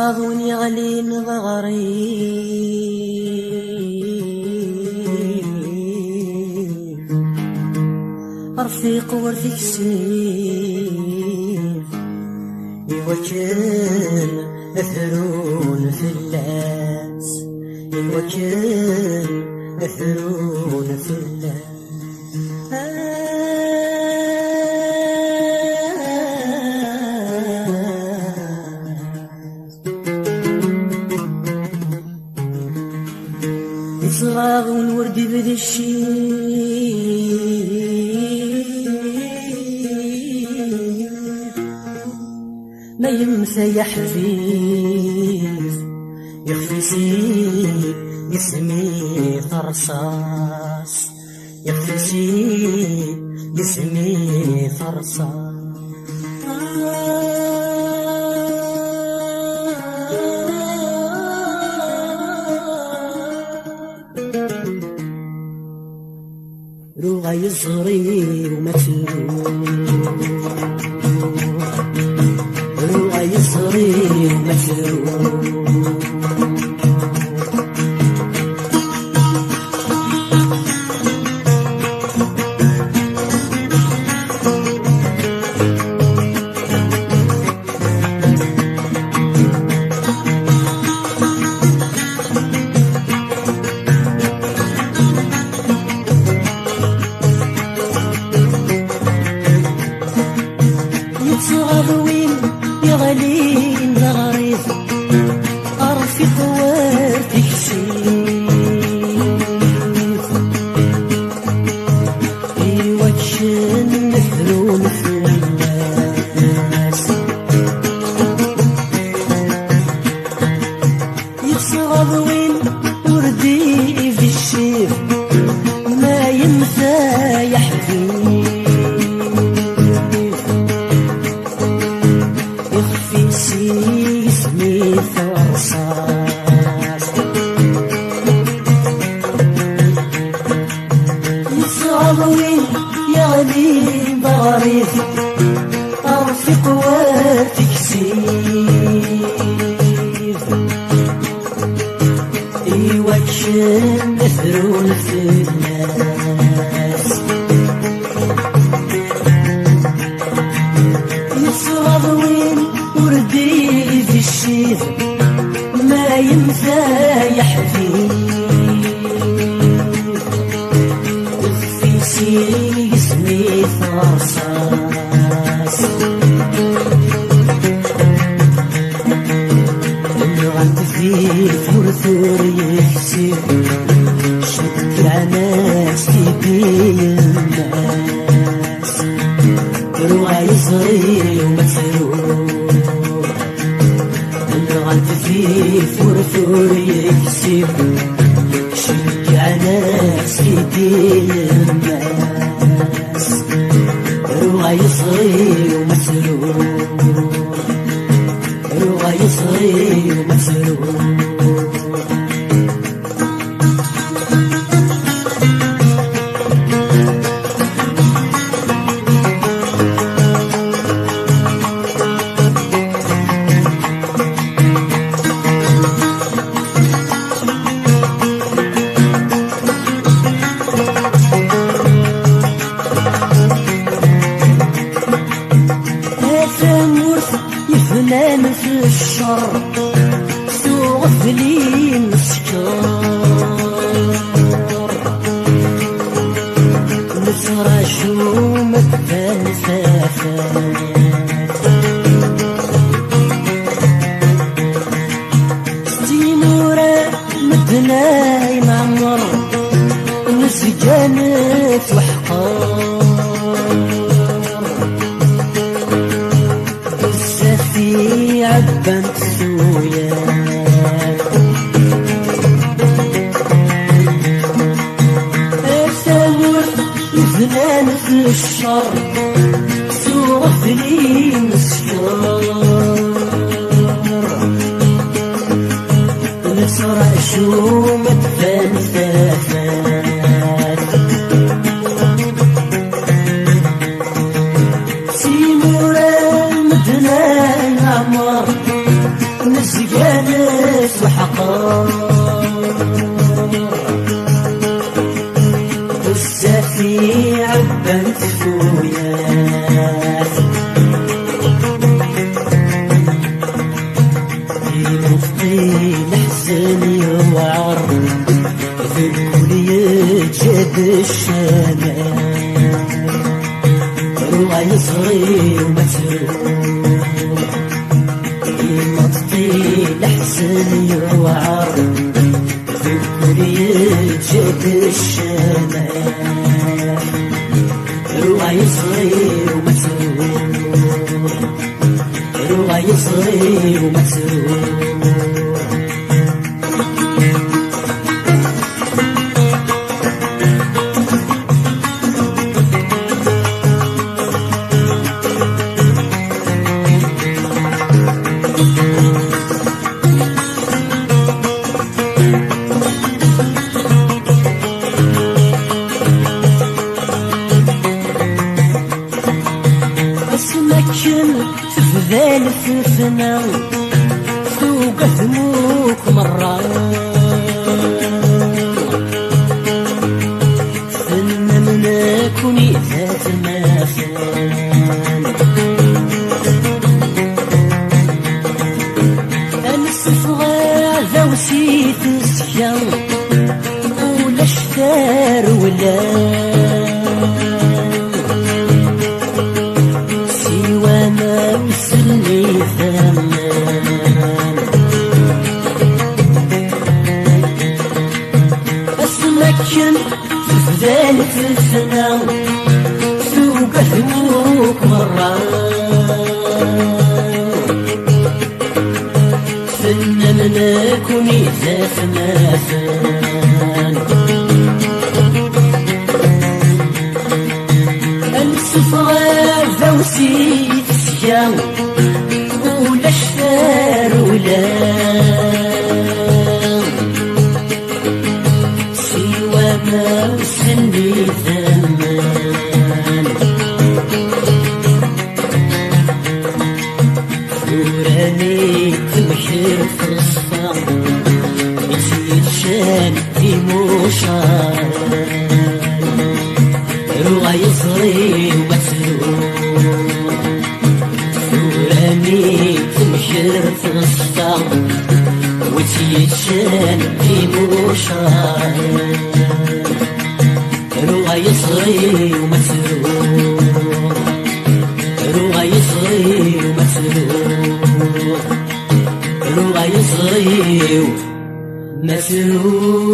يصغضون يغلين ظهري رفيق ورثك سيف يوكل اثرون في اللاس يوكل اثرون في اللاس صغاغ والورد بذي الشيء ما يمسى يحفيف يخفي سيد يسمي فرصاص يخفي سيد يسمي فرصاص روغا يصغري ومتروح روغا يصغري ومتروح صغروين يغلين ظهري أرفق وارتك سيف يوجشن مثلون في الناس يصغروين وردي في الشيف ما ينفى يحكي اسمي فرصاص يصغرين يغلي ضريف أرفق وتكسيف يوجشن مثلون في الناس يصغرين وردي في الشيف ما ينفى يحفي يخفي سيري اسمي فرصاص اللغة فيه فرثر يحسب شد ناس تبين الناس روعي يصغي ومسروح اللغة فيه فرثور يكسب شجع ناس يدين الناس روعي يصغي ومسروح روعي يصغي ومسروح يفنان في الشر سوغفلي مسكر نسرى شوم الفلسفات ستينورة مدناي معمر نسجانت وحقار في عبان سويات أساور يفنان في الشر سوغف لي مسكر نسرع شومة فلسفات سيمورا مدناي عمر نسجان في عبان تفويات مفضي الحزن يوعر في الكل يجد الشمال روعي يصغي ومسروق مفضي الحزن يوعر في الكل يجد الشمال روعي يصغي ومسروق روعي يصغي ومسروق اسمكن تفذال في الفنا سوق ذموك مرة فن منكوني ذات مافان الصفغة ذا وسيت السكان ولا شتار ولا وصلني ثمان أسمكن تفضل في الفنا سوق ذموك مرة فن منكوني ذات مافان الصفرة ذا وسيت ولا شفار ولا سوى ما وصلني ثمان وراني تمشي في الصفا يتشال في موشار روعي يصغي ومسروق تمشر في الصفا وتيتشال في موشار روعي يصغي ومسروق روعي يصغي ومسروق روعي يصغي ومسروق